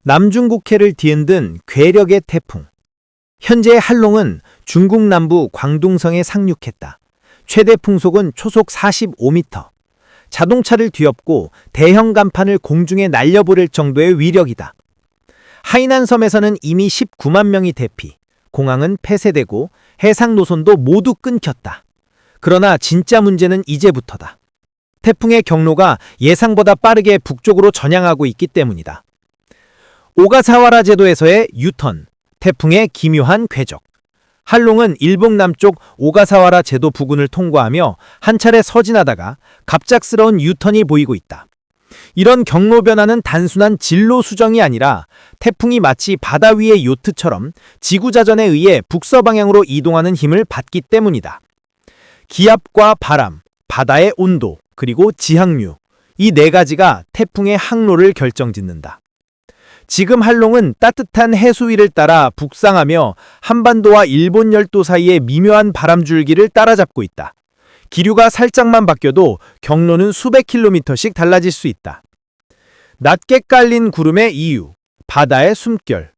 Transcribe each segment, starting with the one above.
남중국해를 뒤흔든 괴력의 태풍. 현재 한롱은 중국 남부 광둥성에 상륙했다. 최대 풍속은 초속 45m. 자동차를 뒤엎고 대형 간판을 공중에 날려버릴 정도의 위력이다. 하이난 섬에서는 이미 19만 명이 대피, 공항은 폐쇄되고 해상 노선도 모두 끊겼다. 그러나 진짜 문제는 이제부터다. 태풍의 경로가 예상보다 빠르게 북쪽으로 전향하고 있기 때문이다. 오가사와라 제도에서의 유턴, 태풍의 기묘한 궤적. 한롱은 일본 남쪽 오가사와라 제도 부근을 통과하며 한 차례 서진하다가 갑작스러운 유턴이 보이고 있다. 이런 경로 변화는 단순한 진로 수정이 아니라 태풍이 마치 바다 위의 요트처럼 지구자전에 의해 북서방향으로 이동하는 힘을 받기 때문이다. 기압과 바람, 바다의 온도, 그리고 지항류, 이 네 가지가 태풍의 항로를 결정짓는다. 지금 한롱은 따뜻한 해수 위를 따라 북상하며 한반도와 일본 열도 사이의 미묘한 바람줄기를 따라잡고 있다. 기류가 살짝만 바뀌어도 경로는 수백 킬로미터씩 달라질 수 있다. 낮게 깔린 구름의 이유, 바다의 숨결.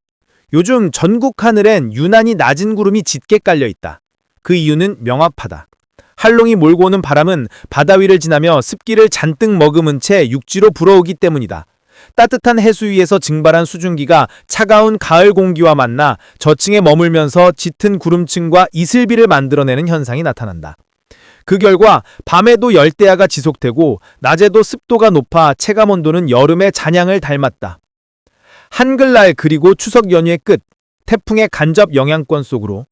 요즘 전국 하늘엔 유난히 낮은 구름이 짙게 깔려 있다. 그 이유는 명확하다. 한롱이 몰고 오는 바람은 바다 위를 지나며 습기를 잔뜩 머금은 채 육지로 불어오기 때문이다. 따뜻한 해수 위에서 증발한 수증기가 차가운 가을 공기와 만나 저층에 머물면서 짙은 구름층과 이슬비를 만들어내는 현상이 나타난다. 그 결과 밤에도 열대야가 지속되고 낮에도 습도가 높아 체감온도는 여름의 잔향을 닮았다. 한글날 그리고 추석 연휴의 끝, 태풍의 간접 영향권 속으로.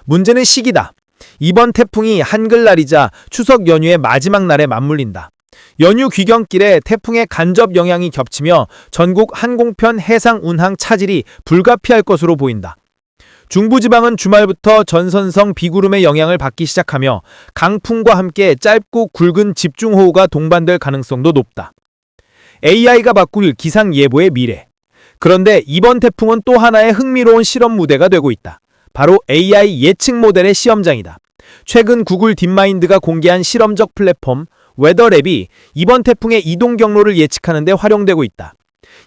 문제는 시기다. 이번 태풍이 한글날이자 추석 연휴의 마지막 날에 맞물린다. 연휴 귀경길에 태풍의 간접 영향이 겹치며 전국 항공편 해상 운항 차질이 불가피할 것으로 보인다. 중부지방은 주말부터 전선성 비구름의 영향을 받기 시작하며 강풍과 함께 짧고 굵은 집중호우가 동반될 가능성도 높다. AI가 바꿀 기상예보의 미래. 그런데 이번 태풍은 또 하나의 흥미로운 실험 무대가 되고 있다. 바로 AI 예측 모델의 시험장이다. 최근 구글 딥마인드가 공개한 실험적 플랫폼 웨더랩이 이번 태풍의 이동 경로를 예측하는 데 활용되고 있다.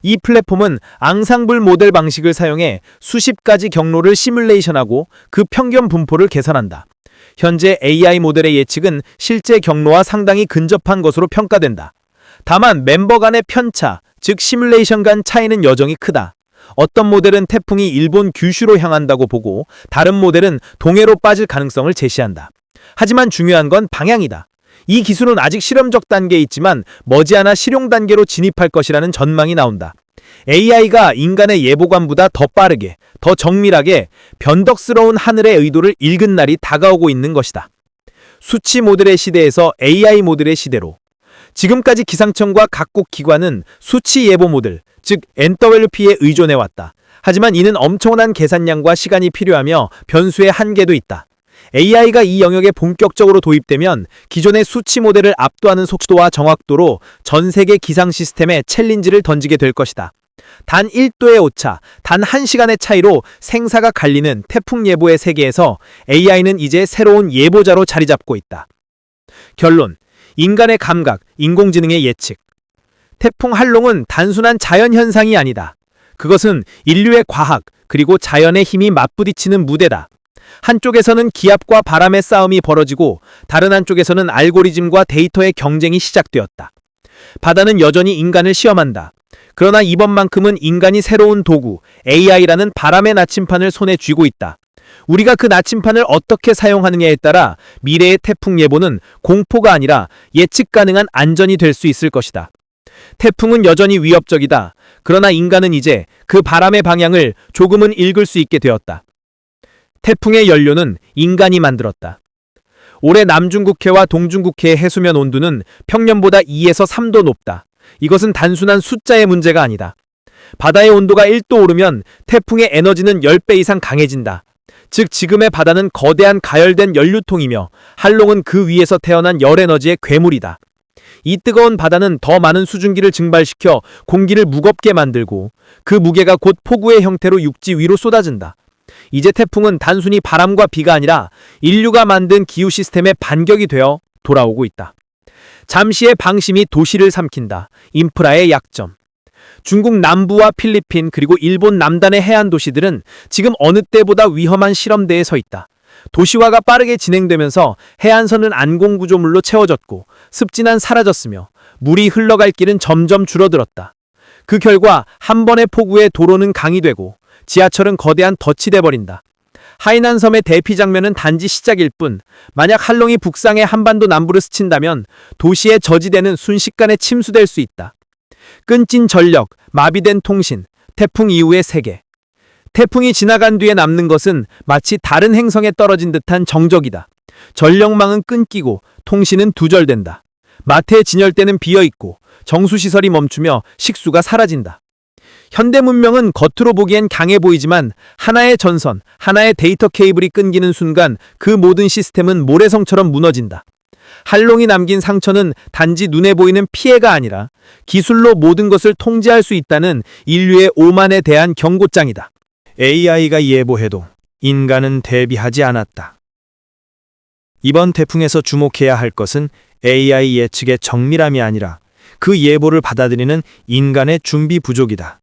이 플랫폼은 앙상블 모델 방식을 사용해 수십 가지 경로를 시뮬레이션하고 그 평균 분포를 계산한다. 현재 AI 모델의 예측은 실제 경로와 상당히 근접한 것으로 평가된다. 다만 멤버 간의 편차, 즉 시뮬레이션 간 차이는 여전히 크다. 어떤 모델은 태풍이 일본 규슈로 향한다고 보고 다른 모델은 동해로 빠질 가능성을 제시한다. 하지만 중요한 건 방향이다. 이 기술은 아직 실험적 단계에 있지만 머지않아 실용 단계로 진입할 것이라는 전망이 나온다. AI가 인간의 예보관보다 더 빠르게, 더 정밀하게 변덕스러운 하늘의 의도를 읽은 날이 다가오고 있는 것이다. 수치 모델의 시대에서 AI 모델의 시대로. 지금까지 기상청과 각국 기관은 수치 예보 모델, 즉 NWP에 의존해왔다. 하지만 이는 엄청난 계산량과 시간이 필요하며 변수의 한계도 있다. AI가 이 영역에 본격적으로 도입되면 기존의 수치 모델을 압도하는 속도와 정확도로 전 세계 기상 시스템에 챌린지를 던지게 될 것이다. 단 1도의 오차, 단 1시간의 차이로 생사가 갈리는 태풍 예보의 세계에서 AI는 이제 새로운 예보자로 자리 잡고 있다. 결론, 인간의 감각, 인공지능의 예측. 태풍 한롱은 단순한 자연현상이 아니다. 그것은 인류의 과학, 그리고 자연의 힘이 맞부딪히는 무대다. 한쪽에서는 기압과 바람의 싸움이 벌어지고 다른 한쪽에서는 알고리즘과 데이터의 경쟁이 시작되었다. 바다는 여전히 인간을 시험한다. 그러나 이번만큼은 인간이 새로운 도구, AI라는 바람의 나침판을 손에 쥐고 있다. 우리가 그 나침판을 어떻게 사용하느냐에 따라 미래의 태풍 예보는 공포가 아니라 예측 가능한 안전이 될 수 있을 것이다. 태풍은 여전히 위협적이다. 그러나 인간은 이제 그 바람의 방향을 조금은 읽을 수 있게 되었다. 태풍의 연료는 인간이 만들었다. 올해 남중국해와 동중국해의 해수면 온도는 평년보다 2에서 3도 높다. 이것은 단순한 숫자의 문제가 아니다. 바다의 온도가 1도 오르면 태풍의 에너지는 10배 이상 강해진다. 즉 지금의 바다는 거대한 가열된 연료통이며 한롱은 그 위에서 태어난 열에너지의 괴물이다. 이 뜨거운 바다는 더 많은 수증기를 증발시켜 공기를 무겁게 만들고 그 무게가 곧 폭우의 형태로 육지 위로 쏟아진다. 이제 태풍은 단순히 바람과 비가 아니라 인류가 만든 기후 시스템의 반격이 되어 돌아오고 있다. 잠시의 방심이 도시를 삼킨다. 인프라의 약점. 중국 남부와 필리핀 그리고 일본 남단의 해안 도시들은 지금 어느 때보다 위험한 실험대에 서 있다. 도시화가 빠르게 진행되면서 해안선은 안공구조물로 채워졌고 습진은 사라졌으며 물이 흘러갈 길은 점점 줄어들었다. 그 결과 한 번의 폭우에 도로는 강이 되고 지하철은 거대한 덫이 돼버린다. 하이난섬의 대피 장면은 단지 시작일 뿐, 만약 한롱이 북상해 한반도 남부를 스친다면 도시의 저지대는 순식간에 침수될 수 있다. 끊긴 전력, 마비된 통신, 태풍 이후의 세계. 태풍이 지나간 뒤에 남는 것은 마치 다른 행성에 떨어진 듯한 정적이다. 전력망은 끊기고 통신은 두절된다. 마트의 진열대는 비어있고 정수시설이 멈추며 식수가 사라진다. 현대 문명은 겉으로 보기엔 강해 보이지만 하나의 전선, 하나의 데이터 케이블이 끊기는 순간 그 모든 시스템은 모래성처럼 무너진다. 한롱이 남긴 상처는 단지 눈에 보이는 피해가 아니라 기술로 모든 것을 통제할 수 있다는 인류의 오만에 대한 경고장이다. AI가 예보해도 인간은 대비하지 않았다. 이번 태풍에서 주목해야 할 것은 AI 예측의 정밀함이 아니라 그 예보를 받아들이는 인간의 준비 부족이다.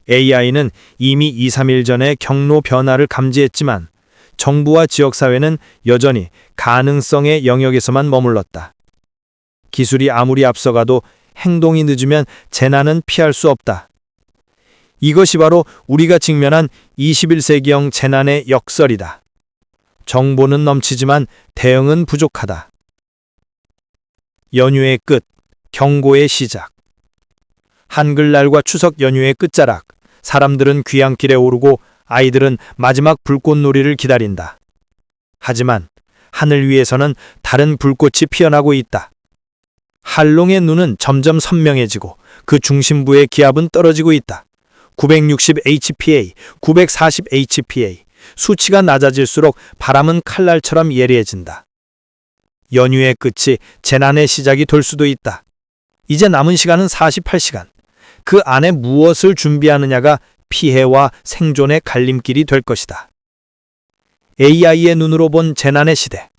AI는 이미 2, 3일 전에 경로 변화를 감지했지만 정부와 지역사회는 여전히 가능성의 영역에서만 머물렀다. 기술이 아무리 앞서가도 행동이 늦으면 재난은 피할 수 없다. 이것이 바로 우리가 직면한 21세기형 재난의 역설이다. 정보는 넘치지만 대응은 부족하다. 연휴의 끝, 경고의 시작. 한글날과 추석 연휴의 끝자락, 사람들은 귀향길에 오르고 아이들은 마지막 불꽃놀이를 기다린다. 하지만 하늘 위에서는 다른 불꽃이 피어나고 있다. 한롱의 눈은 점점 선명해지고 그 중심부의 기압은 떨어지고 있다. 960 HPA, 940 HPA. 수치가 낮아질수록 바람은 칼날처럼 예리해진다. 연휴의 끝이 재난의 시작이 될 수도 있다. 이제 남은 시간은 48시간. 그 안에 무엇을 준비하느냐가 피해와 생존의 갈림길이 될 것이다. AI의 눈으로 본 재난의 시대.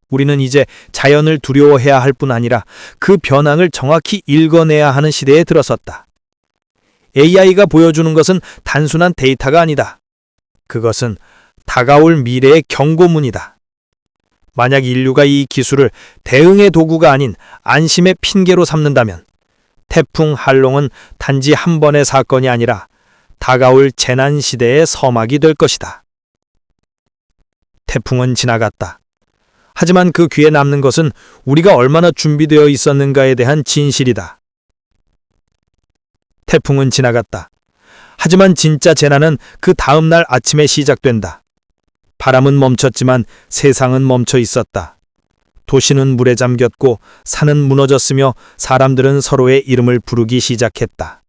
우리는 이제 자연을 두려워해야 할 뿐 아니라 그 변화를 정확히 읽어내야 하는 시대에 들어섰다. AI가 보여주는 것은 단순한 데이터가 아니다. 그것은 다가올 미래의 경고문이다. 만약 인류가 이 기술을 대응의 도구가 아닌 안심의 핑계로 삼는다면 태풍 한롱은 단지 한 번의 사건이 아니라 다가올 재난 시대의 서막이 될 것이다. 태풍은 지나갔다. 하지만 그 귀에 남는 것은 우리가 얼마나 준비되어 있었는가에 대한 진실이다. 태풍은 지나갔다. 하지만 진짜 재난은 그 다음 날 아침에 시작된다. 바람은 멈췄지만 세상은 멈춰 있었다. 도시는 물에 잠겼고 산은 무너졌으며 사람들은 서로의 이름을 부르기 시작했다.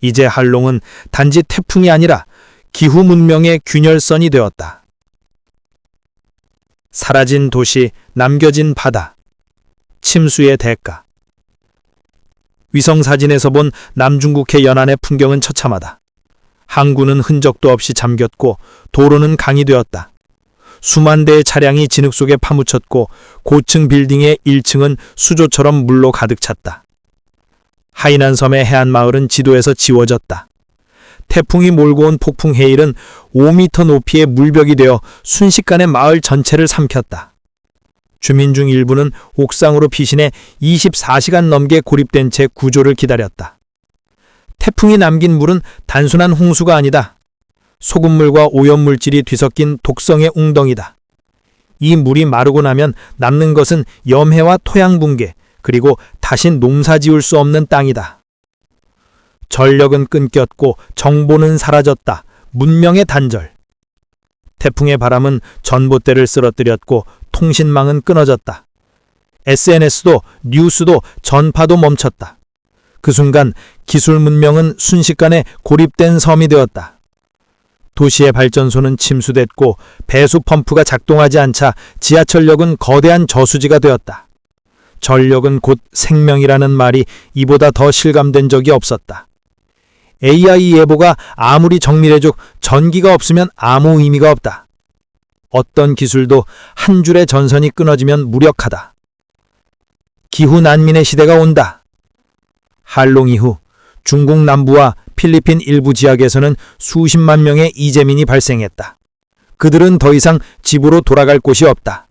이제 한롱은 단지 태풍이 아니라 기후 문명의 균열선이 되었다. 사라진 도시, 남겨진 바다, 침수의 대가. 위성사진에서 본 남중국해 연안의 풍경은 처참하다. 항구는 흔적도 없이 잠겼고 도로는 강이 되었다. 수만 대의 차량이 진흙 속에 파묻혔고 고층 빌딩의 1층은 수조처럼 물로 가득 찼다. 하이난섬의 해안마을은 지도에서 지워졌다. 태풍이 몰고 온 폭풍 해일은 5m 높이의 물벽이 되어 순식간에 마을 전체를 삼켰다. 주민 중 일부는 옥상으로 피신해 24시간 넘게 고립된 채 구조를 기다렸다. 태풍이 남긴 물은 단순한 홍수가 아니다. 소금물과 오염물질이 뒤섞인 독성의 웅덩이다. 이 물이 마르고 나면 남는 것은 염해와 토양 붕괴, 그리고 다시 농사 지을 수 없는 땅이다. 전력은 끊겼고 정보는 사라졌다. 문명의 단절. 태풍의 바람은 전봇대를 쓰러뜨렸고 통신망은 끊어졌다. SNS도 뉴스도 전파도 멈췄다. 그 순간 기술 문명은 순식간에 고립된 섬이 되었다. 도시의 발전소는 침수됐고 배수 펌프가 작동하지 않자 지하철역은 거대한 저수지가 되었다. 전력은 곧 생명이라는 말이 이보다 더 실감된 적이 없었다. AI 예보가 아무리 정밀해도 전기가 없으면 아무 의미가 없다. 어떤 기술도 한 줄의 전선이 끊어지면 무력하다. 기후 난민의 시대가 온다. 한롱 이후 중국 남부와 필리핀 일부 지역에서는 수십만 명의 이재민이 발생했다. 그들은 더 이상 집으로 돌아갈 곳이 없다.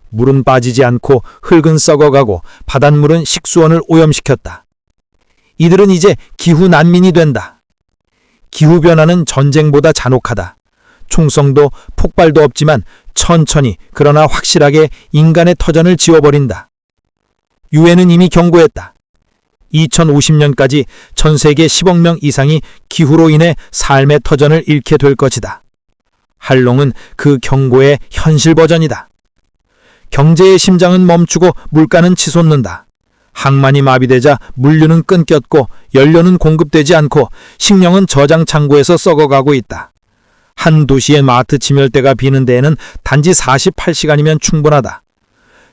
물은 빠지지 않고 흙은 썩어가고 바닷물은 식수원을 오염시켰다. 이들은 이제 기후 난민이 된다. 기후변화는 전쟁보다 잔혹하다. 총성도 폭발도 없지만 천천히 그러나 확실하게 인간의 터전을 지워버린다. 유엔은 이미 경고했다. 2050년까지 전 세계 10억 명 이상이 기후로 인해 삶의 터전을 잃게 될 것이다. 한롱은 그 경고의 현실 버전이다. 경제의 심장은 멈추고 물가는 치솟는다. 항만이 마비되자 물류는 끊겼고 연료는 공급되지 않고 식량은 저장 창고에서 썩어가고 있다. 한 도시의 마트 치밀대가 비는 데에는 단지 48시간이면 충분하다.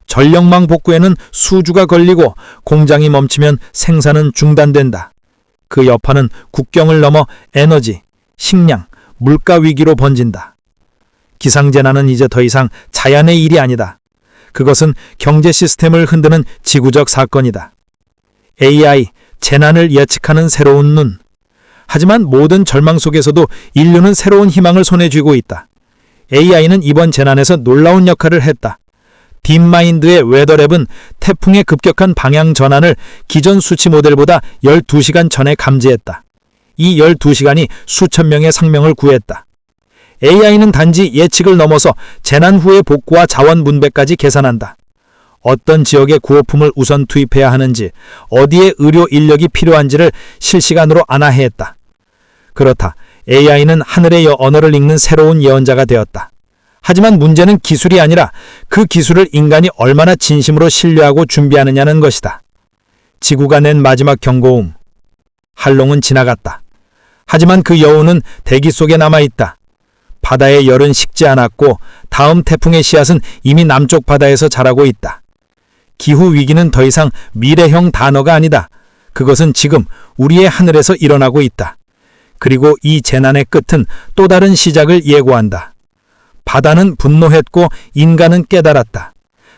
전력망 복구에는 수주가 걸리고 공장이 멈추면 생산은 중단된다. 그 여파는 국경을 넘어 에너지, 식량, 물가 위기로 번진다. 기상재난은 이제 더 이상 자연의 일이 아니다. 그것은 경제 시스템을 흔드는 지구적 사건이다. AI, 재난을 예측하는 새로운 눈. 하지만 모든 절망 속에서도 인류는 새로운 희망을 손에 쥐고 있다. AI는 이번 재난에서 놀라운 역할을 했다. 딥마인드의 웨더랩은 태풍의 급격한 방향 전환을 기존 수치 모델보다 12시간 전에 감지했다. 이 12시간이 수천 명의 생명을 구했다. AI는 단지 예측을 넘어서 재난 후의 복구와 자원 분배까지 계산한다. 어떤 지역에 구호품을 우선 투입해야 하는지, 어디에 의료 인력이 필요한지를 실시간으로 안하했다. 그렇다. AI는 하늘의 언어를 읽는 새로운 예언자가 되었다. 하지만 문제는 기술이 아니라 그 기술을 인간이 얼마나 진심으로 신뢰하고 준비하느냐는 것이다. 지구가 낸 마지막 경고음. 한롱은 지나갔다. 하지만 그 여운은 대기 속에 남아있다. 바다의 열은 식지 않았고 다음 태풍의 씨앗은 이미 남쪽 바다에서 자라고 있다. 기후위기는 더 이상 미래형 단어가 아니다. 그것은 지금 우리의 하늘에서 일어나고 있다. 그리고 이 재난의 끝은 또 다른 시작을 예고한다. 바다는 분노했고 인간은 깨달았다.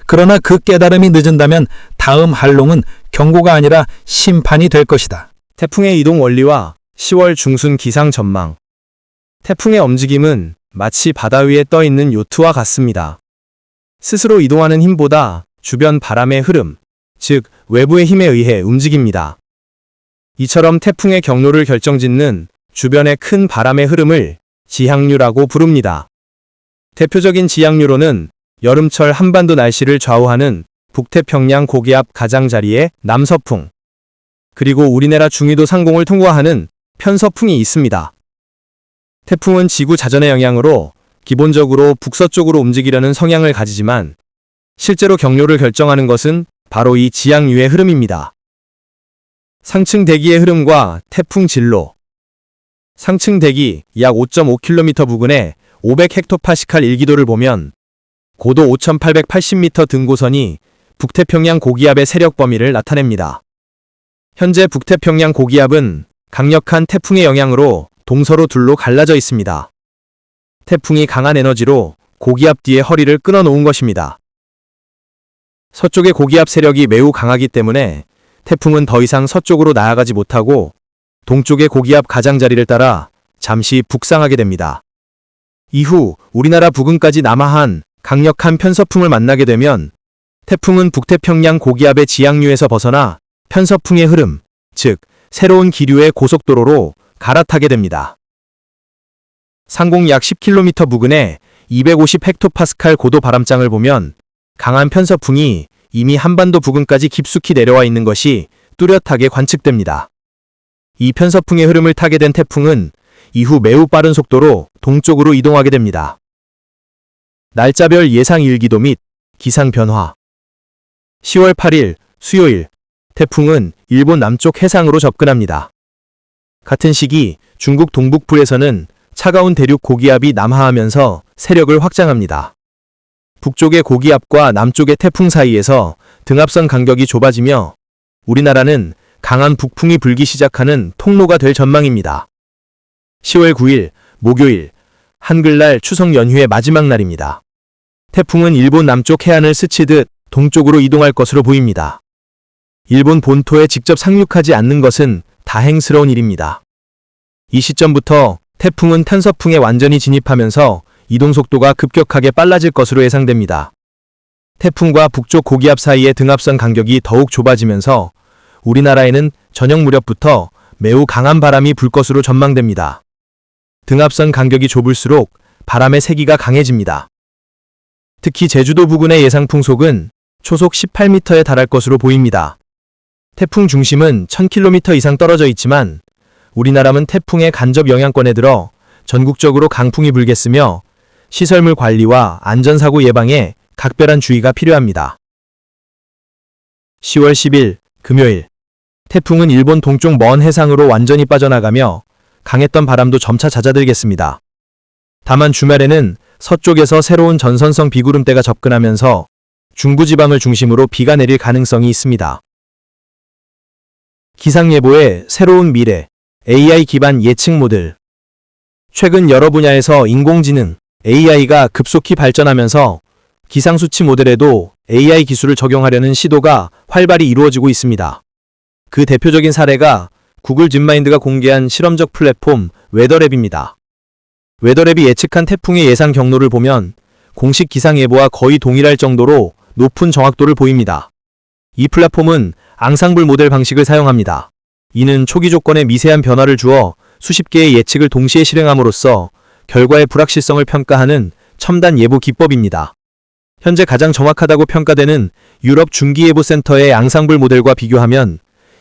그러나 그 깨달음이 늦은다면 다음 한롱은 경고가 아니라 심판이 될 것이다. 태풍의 이동 원리와 10월 중순 기상 전망. 태풍의 움직임은 마치 바다 위에 떠 있는 요트와 같습니다. 스스로 이동하는 힘보다 주변 바람의 흐름, 즉 외부의 힘에 의해 움직입니다. 이처럼 태풍의 경로를 결정짓는 주변의 큰 바람의 흐름을 지향류라고 부릅니다. 대표적인 지향류로는 여름철 한반도 날씨를 좌우하는 북태평양 고기압 가장자리의 남서풍, 그리고 우리나라 중위도 상공을 통과하는 편서풍이 있습니다. 태풍은 지구 자전의 영향으로 기본적으로 북서쪽으로 움직이려는 성향을 가지지만 실제로 경로를 결정하는 것은 바로 이 지향류의 흐름입니다. 상층 대기의 흐름과 태풍 진로. 상층 대기 약 5.5km 부근에 500헥토파스칼 일기도를 보면 고도 5,880m 등고선이 북태평양 고기압의 세력 범위를 나타냅니다. 현재 북태평양 고기압은 강력한 태풍의 영향으로 동서로 둘로 갈라져 있습니다. 태풍이 강한 에너지로 고기압 뒤에 허리를 끊어놓은 것입니다. 서쪽의 고기압 세력이 매우 강하기 때문에 태풍은 더 이상 서쪽으로 나아가지 못하고 동쪽의 고기압 가장자리를 따라 잠시 북상하게 됩니다. 이후 우리나라 부근까지 남하한 강력한 편서풍을 만나게 되면 태풍은 북태평양 고기압의 지향류에서 벗어나 편서풍의 흐름, 즉 새로운 기류의 고속도로로 갈아타게 됩니다. 상공 약 10km 부근에 250헥토파스칼 고도 바람장을 보면 강한 편서풍이 이미 한반도 부근까지 깊숙이 내려와 있는 것이 뚜렷하게 관측됩니다. 이 편서풍의 흐름을 타게 된 태풍은 이후 매우 빠른 속도로 동쪽으로 이동하게 됩니다. 날짜별 예상 일기도 및 기상 변화. 10월 8일 수요일, 태풍은 일본 남쪽 해상으로 접근합니다. 같은 시기 중국 동북부에서는 차가운 대륙 고기압이 남하하면서 세력을 확장합니다. 북쪽의 고기압과 남쪽의 태풍 사이에서 등압선 간격이 좁아지며 우리나라는 강한 북풍이 불기 시작하는 통로가 될 전망입니다. 10월 9일 목요일, 한글날 추석 연휴의 마지막 날입니다. 태풍은 일본 남쪽 해안을 스치듯 동쪽으로 이동할 것으로 보입니다. 일본 본토에 직접 상륙하지 않는 것은 다행스러운 일입니다. 이 시점부터 태풍은 편서풍에 완전히 진입하면서 이동 속도가 급격하게 빨라질 것으로 예상됩니다. 태풍과 북쪽 고기압 사이의 등압선 간격이 더욱 좁아지면서 우리나라에는 저녁 무렵부터 매우 강한 바람이 불 것으로 전망됩니다. 등압선 간격이 좁을수록 바람의 세기가 강해집니다. 특히 제주도 부근의 예상 풍속은 초속 18m에 달할 것으로 보입니다. 태풍 중심은 1000km 이상 떨어져 있지만 우리나라는 태풍의 간접 영향권에 들어 전국적으로 강풍이 불겠으며 시설물 관리와 안전사고 예방에 각별한 주의가 필요합니다. 10월 10일 금요일 태풍은 일본 동쪽 먼 해상으로 완전히 빠져나가며 강했던 바람도 점차 잦아들겠습니다. 다만 주말에는 서쪽에서 새로운 전선성 비구름대가 접근하면서 중부지방을 중심으로 비가 내릴 가능성이 있습니다. 기상예보의 새로운 미래, AI 기반 예측 모델. 최근 여러 분야에서 인공지능, AI가 급속히 발전하면서 기상수치 모델에도 AI 기술을 적용하려는 시도가 활발히 이루어지고 있습니다. 그 대표적인 사례가 구글 딥마인드가 공개한 실험적 플랫폼 웨더랩입니다. 웨더랩이 예측한 태풍의 예상 경로를 보면 공식 기상예보와 거의 동일할 정도로 높은 정확도를 보입니다. 이 플랫폼은 앙상블 모델 방식을 사용합니다. 이는 초기 조건에 미세한 변화를 주어 수십 개의 예측을 동시에 실행함으로써 결과의 불확실성을 평가하는 첨단 예보 기법입니다. 현재 가장 정확하다고 평가되는 유럽 중기예보센터의 앙상블 모델과 비교하면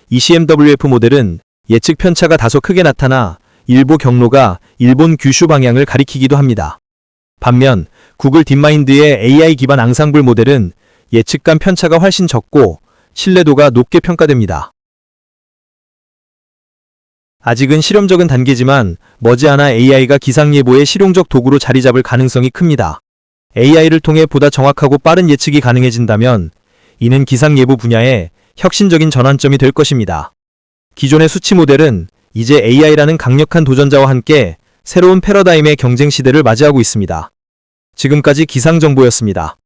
ECMWF 모델은 예측 편차가 다소 크게 나타나 일부 경로가 일본 규슈 방향을 가리키기도 합니다. 반면 구글 딥마인드의 AI 기반 앙상블 모델은 예측간 편차가 훨씬 적고 신뢰도가 높게 평가됩니다. 아직은 실험적인 단계지만 머지않아 AI가 기상예보의 실용적 도구로 자리 잡을 가능성이 큽니다. AI를 통해 보다 정확하고 빠른 예측이 가능해진다면 이는 기상예보 분야에 혁신적인 전환점이 될 것입니다. 기존의 수치 모델은 이제 AI라는 강력한 도전자와 함께 새로운 패러다임의 경쟁 시대를 맞이하고 있습니다. 지금까지 기상정보였습니다.